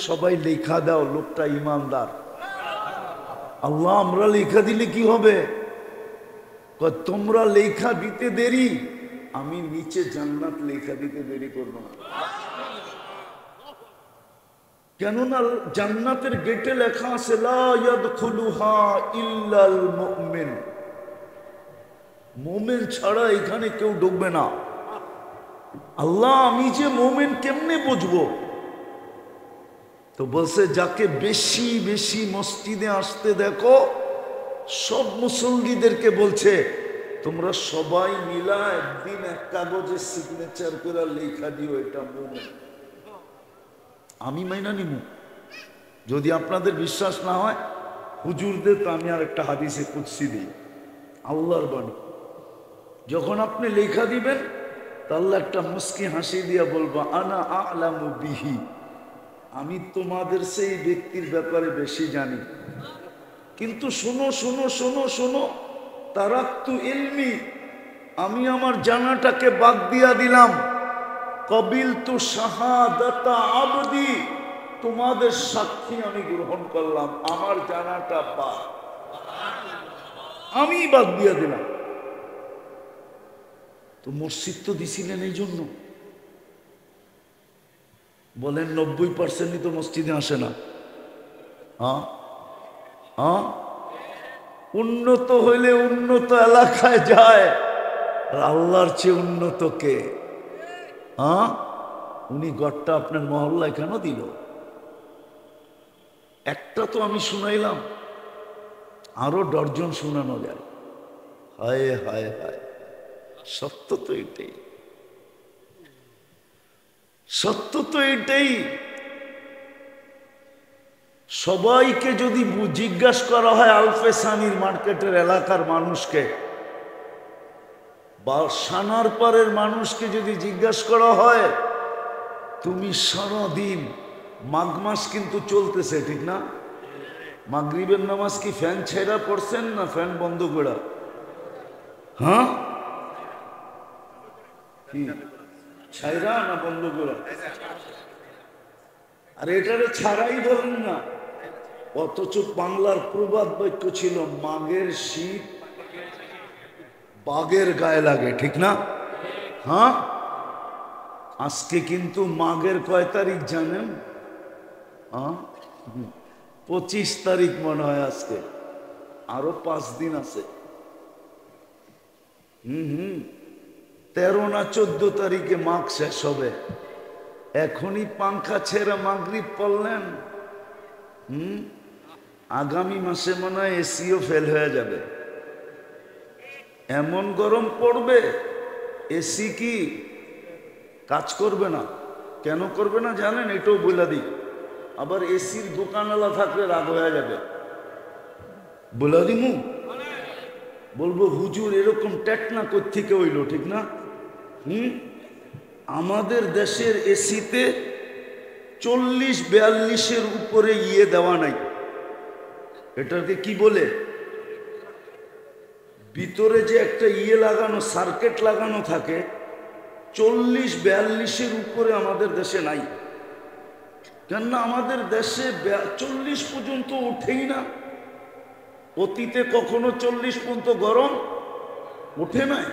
সবাই লেখা দাও লোকটা ইমানদার। আল্লাহ আমরা লেখা দিলে কি হবে? তোমরা লেখা দিতে দেরি, আমি নিচে জান্নাত লেখা দিতে দেরি করব না। কেননা জান্নাতের গেটে লেখা আছে লা ইয়াদখুলুহা ইল্লাল মুমিন, মুমিন ছাড়া এখানে কেউ ঢুকবে না। আল্লাহ আমি যে মুমিন কেমনে বুঝবো? তো বলছে যাকে বেশি বেশি মসজিদে আসতে দেখো, সব মুসল্লিদেরকে বলছে তোমরা সবাই মিলা একদিন এক কাগজে সিগনেচার করে লেখা দিও এটা মুমিন। আমি মাইনা নিব। যদি আপনাদের বিশ্বাস না হয় হুজুরদের, তো আমি আর একটা হাদিসে কুদসি দিই, আল্লাহর বাণী। যখন আপনি লেখা দিবেন তা আল্লাহ একটা মুস্কি হাসি দিয়া বলবো আনা আ'লামু বিহি, আমি তোমাদের সেই ব্যক্তির ব্যাপারে বেশি জানি। কিন্তু শোনো শোনো শোনো শোনো, তারাক্তু ইলমি, আমি আমার জানাটাকে বাদ দিয়া দিলাম। কবিলতু শাহাদাতা আবদি, তোমাদের সাক্ষী আমি গ্রহণ করলাম, আমার জানাটা বাদ, আমি বাদ দিয়া দিলাম। তো মসজিদ তো দিছিলেন এই জন্য। বলেন 90%ই তো মসজিদে আসে না। হ্যাঁ হ্যাঁ, উন্নত হইলে উন্নত এলাকায় যায়, আর আল্লাহর চেয়ে উন্নত কে? হ্যাঁ, উনি গড়টা আপনার মহল্লায় কেন দিল? একটা তো আমি শুনাইলাম, আরো ডর্জন শোনানো যায়। হায় হায় হায়, সত্য তো এটাই, সত্য তো এটাই। সবাইকে যদি জিজ্ঞাসা করা হয় আলফে সানির মার্কেটের এলাকার মানুষকে বা সানার পারের মানুষকে যদি জিজ্ঞাসা করা হয়, তুমি সারাদিন, মাঘ মাস কিন্তু চলতেছে ঠিক না? মাগরিবের নামাজ কি ফ্যান ছেড়া পড়ছেন না ফ্যান বন্ধ করা? হ্যাঁ, কি ছাইরা না বন্ধ করা? আর এটারে ছাড়াই বলেন না। অথচ বাংলার প্রবাদ বাক্য ছিল মাঘের শীত বাঘের গায়ে লাগে, ঠিক না? হ্যাঁ, আজকে কিন্তু মাঘের কয় তারিখ জানেন? 25 তারিখ মনে হয় আজকে, আরো 5 দিন আছে। 13 না 14 তারিখে মাঘ শেষ হবে। এখনই পাংখা ছেড়ে মাগরিব পড়লেন, আগামী মাসে মনে হয় এসিও ফেল হয়ে যাবে, এমন গরম পড়বে এসি কি কাজ করবে না। কেন করবে না জানেন? এটাও বলে দিই, আবার এসির দোকানওয়ালা থাকলে রাগ হয়ে যাবে। বলে দিমু, বলবো হুজুর এরকম টেকনা কোত্থেকে হইল, ঠিক না? আমাদের দেশের এসিতে 40-42-এর উপরে ইয়ে দেওয়া নাই। এটাকে কি বলে? ভিতরে যে একটা ইয়ে লাগানো, সার্কিট লাগানো থাকে, 40-42-এর উপরে আমাদের দেশে নাই। কেননা আমাদের দেশে 40 পর্যন্ত ওঠেই না। অতীতে কখনো 40 পর্যন্ত গরম ওঠে নাই।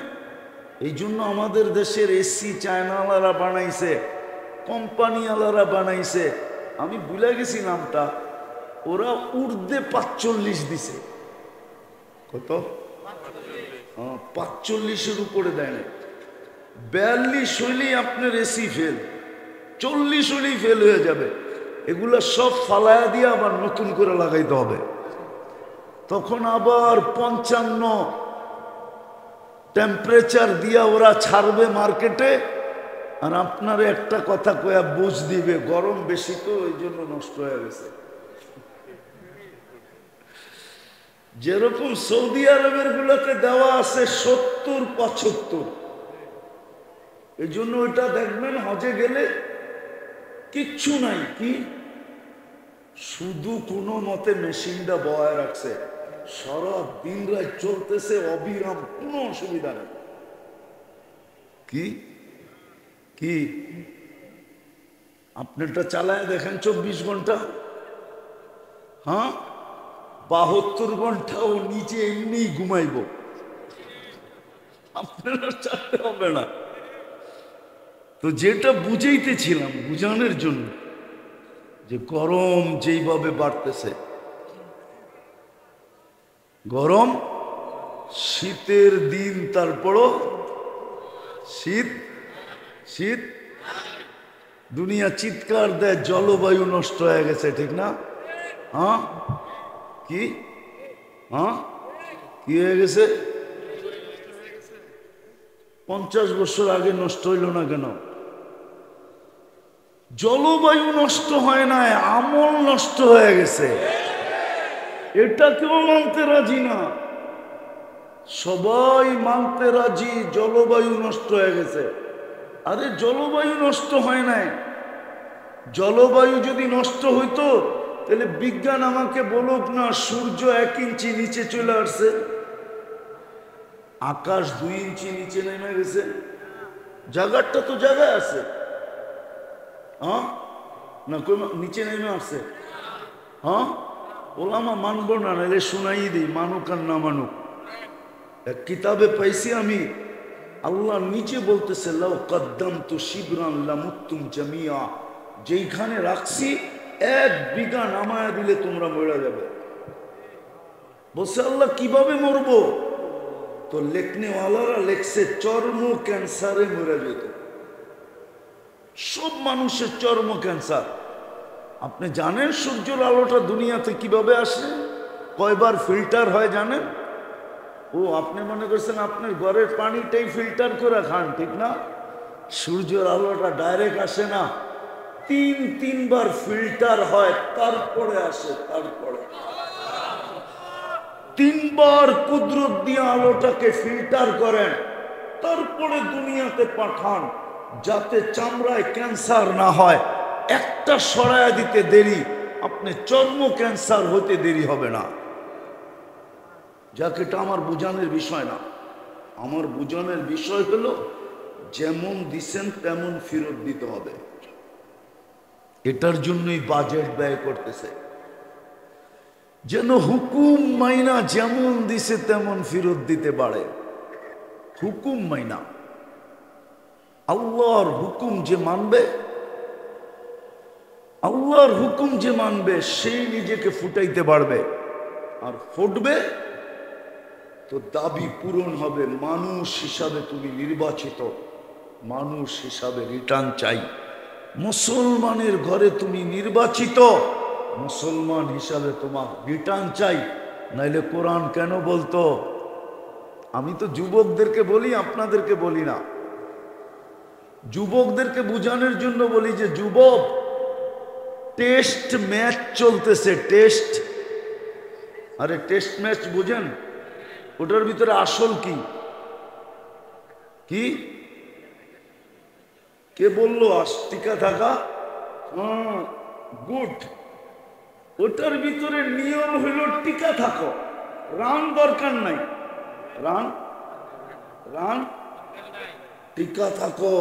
এই জন্য আমাদের দেশের এসি চায়নাওয়ালারা বানাইছে, কোম্পানিওয়ালারা বানাইছে, আমি ভুলে গেছি নামটা, ওরা ঊর্ধ্বে 45 দিছে। কত? 45-এর উপরে দেয় না। 42 হইলেই আপনার এসি ফেল, 40 হইলেই ফেল হয়ে যাবে। এগুলা সব ফালায়া দিয়ে আবার নতুন করে লাগাইতে হবে। তখন আবার 55 টেম্পারেচার দিয়া ওরা ছাড়বে মার্কেটে, আর আপনার একটা কথা কয়া বুঝ দিবে গরম বেশি তো এই জন্য নষ্ট হয়ে গেছে। যেরকম সৌদি আরবের গুলোতে দেওয়া আছে 70-75, এই জন্য ওইটা দেখবেন হজে গেলে কিচ্ছু নাই, কি শুধু কোনো মতে মেশিনটা বয়ায় রাখছে, সারা দিন রাত চলতেছে অবিরাম, কোনো অসুবিধা নেই। কি কি আপনারটা চালায় দেখেন 24 ঘন্টা, হ্যাঁ 72 ঘন্টা ও নিচে এমনি ঘুমাইব, আপনারা চালাতে হবে না। তো যেটা বুঝাইতেছিলাম, বুঝানোর জন্য যে গরম যেইভাবে বাড়তেছে, গরম, শীতের দিন, তারপরও শীত শীত, দুনিয়া চিৎকার দেয় জলবায়ু নষ্ট হয়ে গেছে, ঠিক না? হ্যাঁ কি, হ্যাঁ কি হয়ে গেছে? 50 বছর আগে নষ্ট হইল না কেন? জলবায়ু নষ্ট হয় না, আমল নষ্ট হয়ে গেছে। এটা কেউ মানতে রাজি না, সবাই মানতে রাজি জলবায়ু নষ্ট হয়ে গেছে। আরে জলবায়ু নষ্ট হয় নাই। জলবায়ু যদি নষ্ট হইতো তাহলে বিজ্ঞান আমাকে বলুক না সূর্য 1 ইঞ্চি নিচে চলে আসছে, আকাশ 2 ইঞ্চি নিচে নেমে গেছে, জায়গাটা তো জায়গায় আছে, হ্যাঁ না নিচে নেমে আসছে? হ্যাঁ ওলামা মানবো না, নাহলে শুনাই দিই, মানুক আর না মানুক। এক কিতাবে পাইছি আমি, আল্লাহ নিচে বলতেছে লাউ কদ্দামতু শিবরান লামুত্তুম জামিয়া, যেইখানে রাখছি 1 বিঘা নামায়া দিলে তোমরা মরে যাবে। বলছে আল্লাহ কিভাবে মরবো? তো লেখনেওয়ালারা লেখছে চর্ম ক্যান্সারে মরে যেত, সব মানুষের চর্ম ক্যান্সার। আপনি জানেন সূর্যের আলোটা দুনিয়াতে কিভাবে আসে, কয়বার ফিল্টার হয় জানেন? ও আপনি মনে করছেন আপনার ঘরের পানিটাই ফিল্টার করে খান, ঠিক না? সূর্যের আলোটা ডাইরেক্ট আসে না, 3 বার ফিল্টার হয়, তারপরে আসে। তারপরে 3 বার কুদরত দিয়ে আলোটাকে ফিল্টার করেন, তারপরে দুনিয়াতে পাঠান, যাতে চামড়ায় ক্যান্সার না হয়। একটা সরায়া দিতে দেরি, আপনি চর্ম ক্যান্সার হতে দেরি হবে না। যাকে এটা আমার বুঝানোর বিষয় না, আমার বুঝানোর বিষয় হলো যেমন দিছেন তেমন ফেরত দিতে হবে। এটার জন্যই বাজেট ব্যয় করতেছে, যেন হুকুম মাইনা যেমন দিছে তেমন ফেরত দিতে পারে। হুকুম মাইনা, আল্লাহর হুকুম যে মানবে, আল্লাহর হুকুম যে মানবে সেই নিজেকে ফুটাইতে পারবে, আর ফুটবে তো দাবি পূরণ হবে। মানুষ হিসাবে তুমি নির্বাচিত, মানুষ হিসাবে রিটার্ন চাই। মুসলমানের ঘরে তুমি নির্বাচিত, মুসলমান হিসাবে তোমার রিটার্ন চাই। নাইলে কোরআন কেন বলতো? আমি তো যুবকদেরকে বলি, আপনাদেরকে বলি না, যুবকদেরকে বুঝানোর জন্য বলি যে যুবক, টেস্ট ম্যাচ চলতেছে, টেস্ট। আরে টেস্ট ম্যাচ বুঝেন? ওটার ভিতরে আসল কি কি কে বললো টিকা থাকা? হ্যাঁ গুড। ওটার ভিতরে নিয়ম হইল টিকা থাকো, রান দরকার নাই, রান রান টিকা থাকো।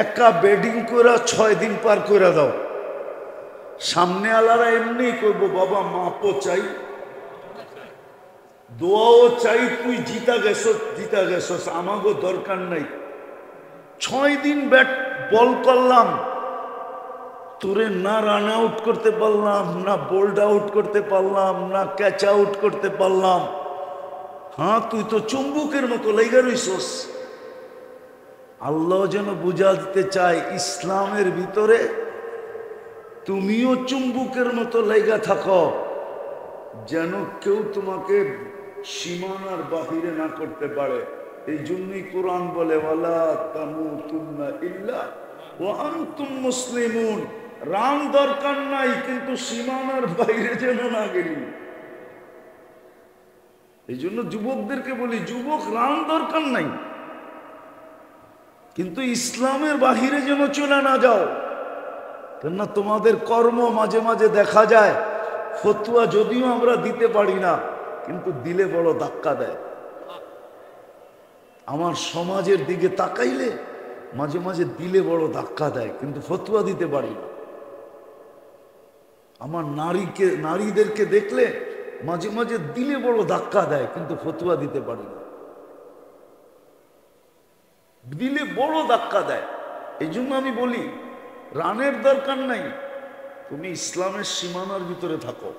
একা বেডিং করে 6 দিন পার করে দাও, সামনে আলারা এমনি করবো বাবা মাপও চাই, দোয়াও চাই, তুই জিতা গেছস, আমাগো দরকার নাই। 6 দিন ব্যাট বল করলাম, তোরে না রান আউট করতে পারলাম, না বোল্ড আউট করতে পারলাম, না ক্যাচ আউট করতে পারলাম। হ্যাঁ তুই তো চুম্বুকের মতো লেগে রইছস। আল্লাহ যেন বুঝা দিতে চায়, ইসলামের ভিতরে তুমিও চুম্বুকের মতো লেগা থাকো, যেন কেউ তোমাকে সীমানার বাহিরে না করতে পারে। এই জন্যই কোরআন বলে ওয়ালা তামুতুন্না ইল্লা ওয়া আনতুম মুসলিমুন। রান দরকার নাই, কিন্তু সীমানার বাইরে যেন না গেলি। এই জন্য যুবকদেরকে বলি, যুবক রান দরকার নাই, কিন্তু ইসলামের বাহিরে যেন চলে না যাও। কেননা তোমাদের কর্ম মাঝে মাঝে দেখা যায়, ফতুয়া যদিও আমরা দিতে পারি না, কিন্তু দিলে বড় ধাক্কা দেয়। আমার সমাজের দিকে তাকাইলে মাঝে মাঝে দিলে বড় ধাক্কা দেয়, কিন্তু ফতোয়া দিতে পারি না। আমার নারীদেরকে দেখলে মাঝে মাঝে দিলে বড় ধাক্কা দেয়, কিন্তু ফতোয়া দিতে পারি না। দিলে বড় ধাক্কা দেয়। এই জন্য আমি বলি, রানের দরকার নাই, তুমি ইসলামের সীমানার ভিতরে থাকো,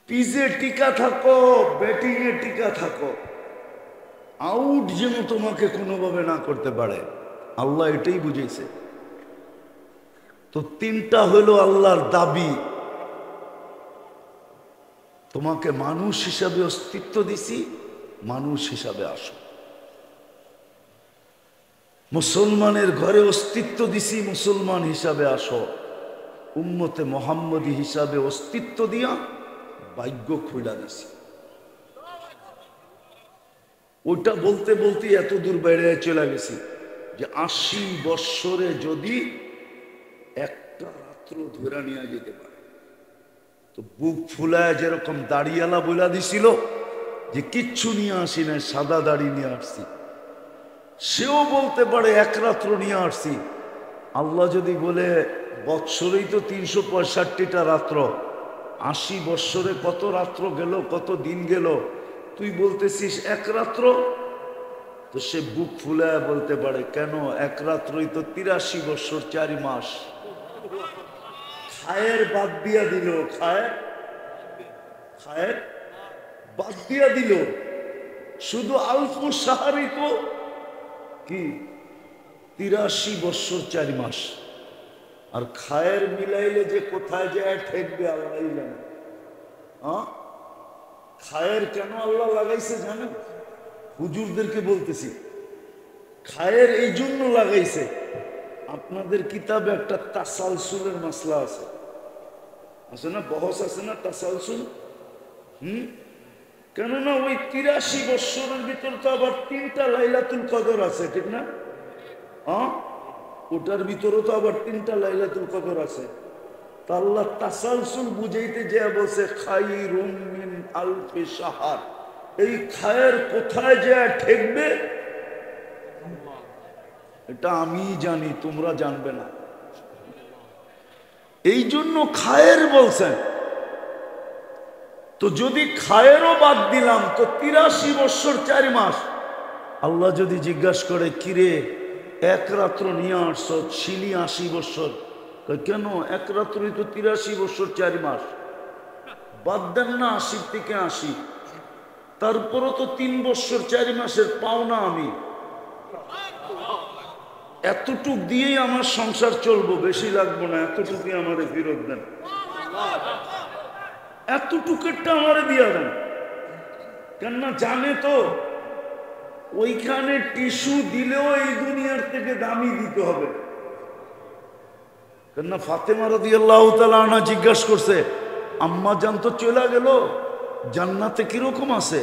পিজে টিকা থাকো, ব্যাটিং এ টিকা থাকো, আউট যেন তোমাকে কোনোভাবে না করতে পারে। আল্লাহ এটাই বুঝেছে। তো তিনটা হলো আল্লাহর দাবি। তোমাকে মানুষ হিসাবে অস্তিত্ব দিছি, মানুষ হিসাবে আসো। মুসলমানের ঘরে অস্তিত্ব দিছি, মুসলমান হিসাবে আসো। উম্মতে মোহাম্মদী হিসাবে অস্তিত্ব দিয়া ভাগ্য খুলা দিছি। ওইটা বলতে বলতে এত দূর বাইরে চলে গেছি যে ৮০ বৎসরে যদি একটা রাত্র ধরে নিয়ে যেতে পারে, তো বুক ফুলায় যেরকম দাড়িওয়ালা বইলা দিছিল যে কিচ্ছু নিয়ে আসি না, সাদা দাড়ি নিয়ে আসছি, সেও বলতে পারে এক রাত্র নিয়ে আসছি। আল্লাহ যদি বলে বৎসরেই তো ৩৬৫টা রাত্র, ৮০ বৎসরে কত রাত্র গেল, কত দিন গেল, তুই বলতেছিস এক রাত্র, তো সে বুক ফুলায় বলতে পারে কেন, এক রাত্রই তো ৮৩ বৎসর ৪ মাস। খায়ের বাদ দিয়া দিল, খায়ের বাদ দিয়া দিল, শুধু আলফু সাহারি তো কি ৮৩ বৎসর ৪ মাস। আর খায়ের মিলাইলে যে কোথায় যায় ঠেকবে আল্লাহ জানে। খায়ের কেন আল্লাহ লাগাইছে জানেন? হুজুরদেরকে বলতেছি, খায়ের এই জন্য লাগাইছে, আপনাদের কিতাবে একটা তাসালসুলের মাসলা আছে, আছে না, বহস আছে না তাসালসুল। কেননা ওই ৮৩ বৎসরের ভিতর তো আবার ৩টা লাইলাতুল কদর আছে, ঠিক না? ওটার ভিতরে তো আবার 3টা লাইলাতুল কদর আছে। তা আল্লাহ তাসালসুল বুঝাইতে যে বলছে খায়রুম মিন আলফি শাহর, এই খায়ের কোথায় যায় ঠেকবে এটা আমি জানি, তোমরা জানবে না। এই জন্য খায়ের বলছেন। তো যদি খায়েরও বাদ দিলাম তো ৮৩ বৎসর ৪ মাস। আল্লাহ যদি জিজ্ঞাসা করে কিরে এক রাত্র নিয়ে আসছ, ছিলি ৮০ বৎসর, কেন এক রাত্রই তো ৮৩ বৎসর ৪ মাস, বাদ দেন না ৮০ থেকে ৮০, তারপরও তো ৩ বৎসর ৪ মাসের পাওনা আমি, এতটুক দিয়েই আমার সংসার চলবো, বেশি লাগবো না, এতটুকুই আমারে ফেরত দেন, এতটুকুটা আমারে দিয়া দেন। কেননা জানে তো ওইখানে টিস্যু দিলেও এই দুনিয়ার থেকে দামি দিতে হবে। কেননা ফাতেমা রাদিয়াল্লাহু তাআলা আনহা জিজ্ঞাসা করছে, আম্মা জান তো চলে গেল, জান্নাতে কিরকম আছে?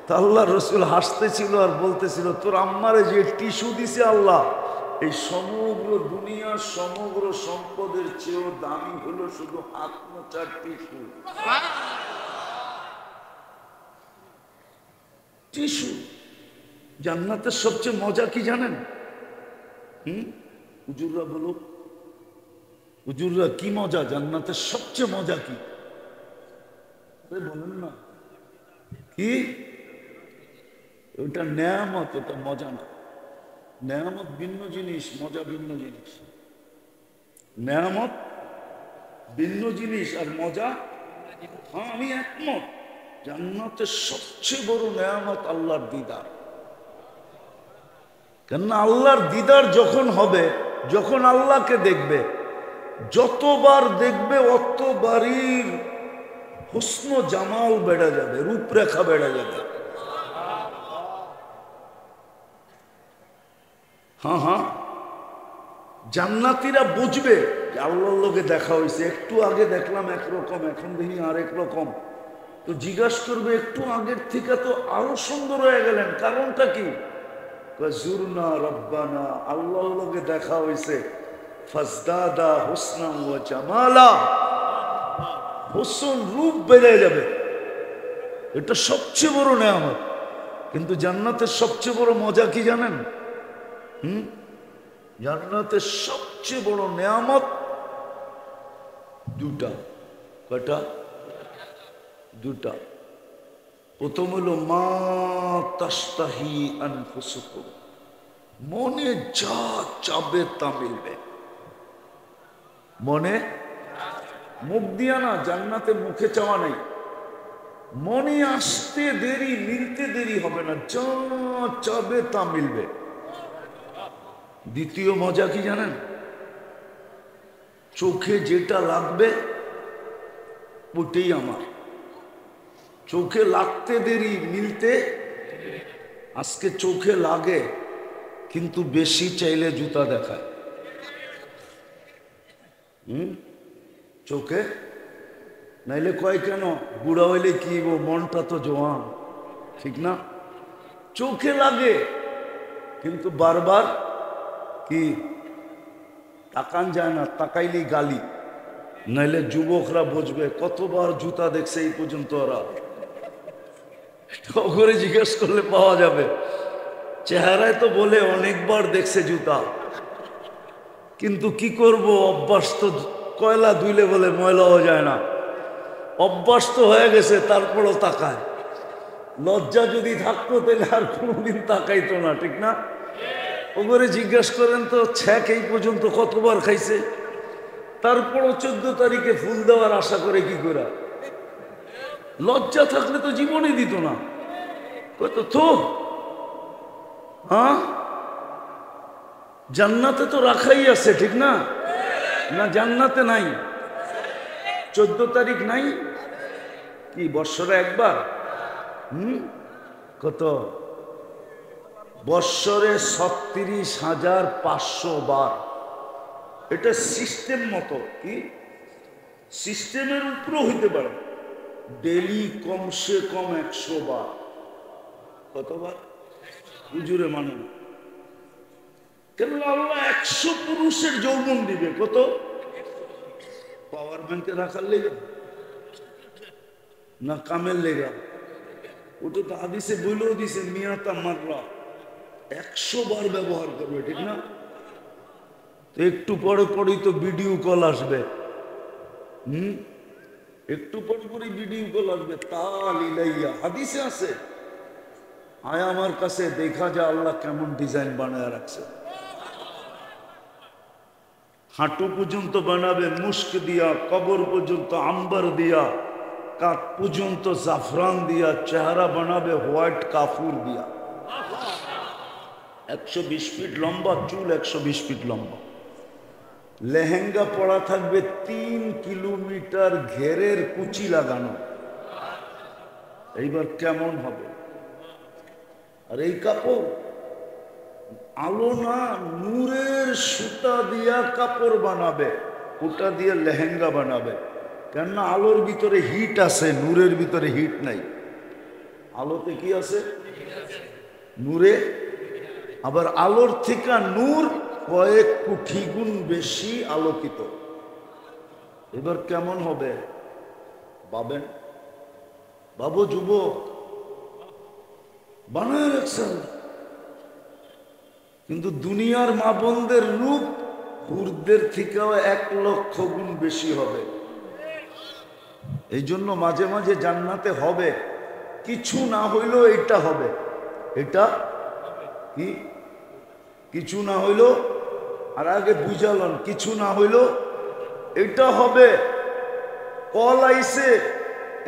তা আল্লাহ রসুল হাসতেছিল আর বলতেছিল, তোর আম্মারে যে টিস্যু দিছে আল্লাহ, এই সমগ্র দুনিয়ার সমগ্র সম্পদের চেয়েও দামি হলো শুধু হাত মোছার টিস্যু। টিস্যু জান্নাতের সবচেয়ে মজা কি জানেন? হুজুররা বলো, হুজুররা কি মজা, জান্নাতের সবচেয়ে মজা কি বলেন না? কি? ওটা নেয়ামত, ওটা মজা না। নেয়ামত ভিন্ন জিনিস, মজা ভিন্ন জিনিস। নেয়ামত ভিন্ন জিনিস আর মজা, হ্যাঁ আমি একমত। জান্নাতের সবচেয়ে বড় নেয়ামত আল্লাহর দিদার। কেননা আল্লাহর দিদার যখন হবে, যখন আল্লাহকে দেখবে, যতবার দেখবে অতবারই হুসন জামাল বেড়ে যাবে, রূপরেখা বেড়ে যাবে। হ্যাঁ, জান্নাতীরা বুঝবে যে আল্লাহর লোকে দেখা হয়েছে। একটু আগে দেখলাম একরকম, এখন দেখি আরেক রকম। তো জিজ্ঞাসা করবে একটু আগের থেকে তো আরো সুন্দর হয়ে গেলেন, কারণটা কি? জুরনা রব্বানা, আল্লাহর লোকে দেখা হয়েছে, ফাজদাদা হুসনা ওয়া জামালা, হুসন রূপ বেড়ে যাবে। এটা সবচেয়ে বড় নেয়ামত। কিন্তু জান্নাতের সবচেয়ে বড় মজা কি জানেন? জান্নাতের সবচেয়ে বড় নেয়ামত দুটা। কয়টা? দুটা। প্রথম হলো মা তাস্তাহি আনফুসুকুম, মনে যা চাবে তা মিলবে। মনে, মুখ দিয়া না, জান্নাতে মুখে চাওয়া নাই, মনে আসতে দেরি, মিলতে দেরি হবে না, যা চাবে তা মিলবে। দ্বিতীয় মজা কি জানেন? চোখে যেটা লাগবে ওটাই আমার। চোখে লাগতে দেরি, মিলতে, আজকে চোখে লাগে কিন্তু বেশি চাইলে জুতা দেখায়। চোখে নাইলে কয় কেন বুড়া হইলে কি মনটা তো জোয়ান, ঠিক না? চোখে লাগে কিন্তু বারবার কি তাকান যায় না, তাকাইলেই গালি। নাইলে যুবকরা বুঝবে কতবার জুতা দেখছে এই পর্যন্ত, ওরা করে জিজ্ঞেস করলে পাওয়া যাবে। চেহারায় তো বলে অনেকবার দেখছে জুতা, কিন্তু কি করব, অভ্যাস তো, কয়লা ধুইলে বলে ময়লাও যায় না, অভ্যাস তো হয়ে গেছে, তারপরও তাকায়। লজ্জা যদি থাকতো তাহলে আর কোনোদিন তাকাইতো না, ঠিক না? ওগরে জিজ্ঞেস করেন তো ছ্যাক এই পর্যন্ত কতবার খাইছে, তারপরও 14 তারিখে ফুল দেওয়ার আশা করে কি করে? লজ্জা থাকলে তো জীবনই দিত না। তো হ্যাঁ, জান্নাতে তো রাখাই আছে, ঠিক না? না জান্নাতে নাই? 14 তারিখ নাই কি বৎসরে একবার? কত বৎসরে? 36,500 বার। এটা সিস্টেম মতো, কি সিস্টেমের উপরও হইতে পারে। ডেলি কমসে কম 100 বার। কতবার? হুজুরে মানে কেন? আল্লাহ 100 পুরুষের যৌবন দিবে। কত? পাওয়ার ব্যাংকে রাখার লেগে না কামের লেগা? ওটা তো হাদিসে বলেও দিছে, মিয়াতা মাররা, 100 বার ব্যবহার করবে, ঠিক না? তো একটু পরে পরেই তো ভিডিও কল আসবে। একটু পরে পরে ভিডিও কল আসবে। তাল ইলাইয়া, হাদিসে আছে, আয় আমার কাছে দেখা যা আল্লাহ কেমন ডিজাইন বানায় রাখছে। হাঁটু পর্যন্ত বানাবে মুস্ক দিয়া, কবর পর্যন্ত আম্বার দিয়া, কাঁধ পর্যন্ত জাফরান দিয়া, চেহারা বানাবে হোয়াইট কাফুর দিয়া। 120 ফিট লম্বা চুল, 120 ফিট লম্বা। লেহেঙ্গা পরা থাকবে 3 কিলোমিটার ঘেরের কুচি লাগানো। এইবার কেমন হবে? আর এই কাপড় আলো না, নূরের সুতা দিয়া কাপড় বানাবে, ওটা দিয়ে লেহেঙ্গা বানাবে। কেননা আলোর ভিতরে হিট আছে, নূরের ভিতরে হিট নাই। আলোতে কি আছে? নূরে। আবার আলোর থেকে নূর কয়েক কোটি গুণ বেশি আলোকিত। এবার কেমন হবে ভাবেন? বাবু যুবক বানায় রাখছেন, কিন্তু দুনিয়ার মা বোনদের রূপ হুরদের থেকেও 1 লক্ষ গুণ বেশি হবে। এই জন্য মাঝে মাঝে জান্নাতে হবে, কিছু না হইলেও এটা হবে। এটা কি? কিছু না হইল, আর আগে বুঝালন, কিছু না হইল এটা হবে। কল আইছে,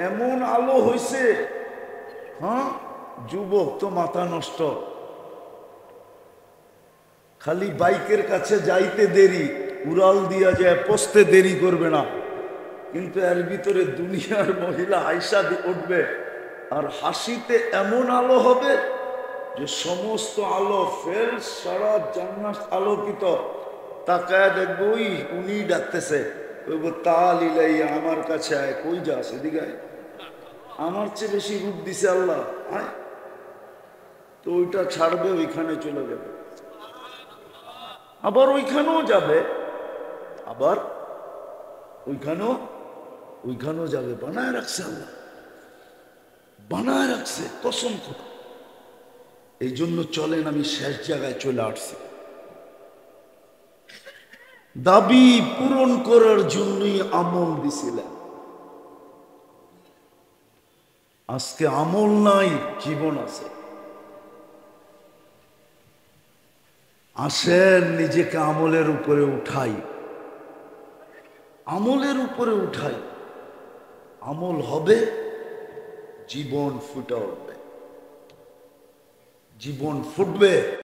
এমন আলো হইছে, হ্যাঁ যুবক তো মাথা নষ্ট। খালি বাইকের কাছে যাইতে দেরি, উড়াল দিয়া যায়, পৌঁছতে দেরি করবে না, কিন্তু এর ভিতরে দুনিয়ার মহিলা আয়সা উঠবে, আর হাসিতে এমন আলো হবে যে সমস্ত আলো ফেল, সারা জান্নাত আলোকিত। তাকায় দেখবো ওই উনি ডাকতেছে, তাল ইলাইয়া, আমার কাছে আয়। কই যাস? এদিকে আয়, আমার চেয়ে বেশি রূপ দিছে আল্লাহ, আয়। তো ওইটা ছাড়বে, ওইখানে চলে যাবে, আবার ওইখানেও যাবে, আবার ওইখানেও যাবে। বানায় রাখছে আল্লাহ, বানায় রাখছে, কসম খোদা। এই জন্য চলেন আমি শেষ জায়গায় চলে আসছি। দাবি পূরণ করার জন্যই আমল দিছিলেন, আজকে আমল নাই, জীবন আছে। আসেন নিজেকে আমলের উপরে উঠাই, আমলের উপরে উঠাই, আমল হবে, জীবন ফুটে উঠবে, জীবন ফুটবে।